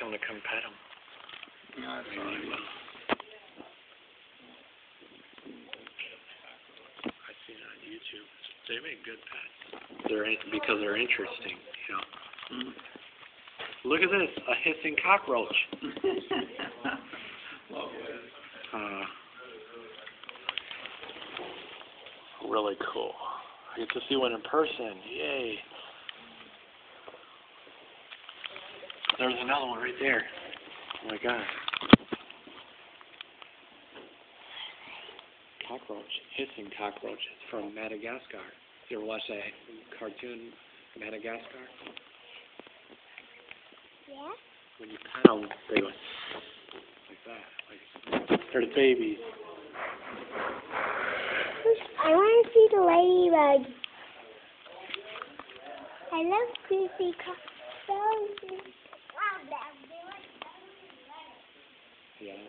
him to come pet him. Yeah, that's all right. I've seen it on YouTube. They make good pets. Because they're interesting, you know. Mm. Look at this, a hissing cockroach. Really cool. I get to see one in person. Yay. There's another one right there. Oh my god. Cockroach. Hissing cockroach. It's from Madagascar. You ever watch that cartoon, Madagascar? Yeah? When you pet them, they go like that. Like, they're the babies. I want to see the ladybug. I love creepy cockroaches. Yeah.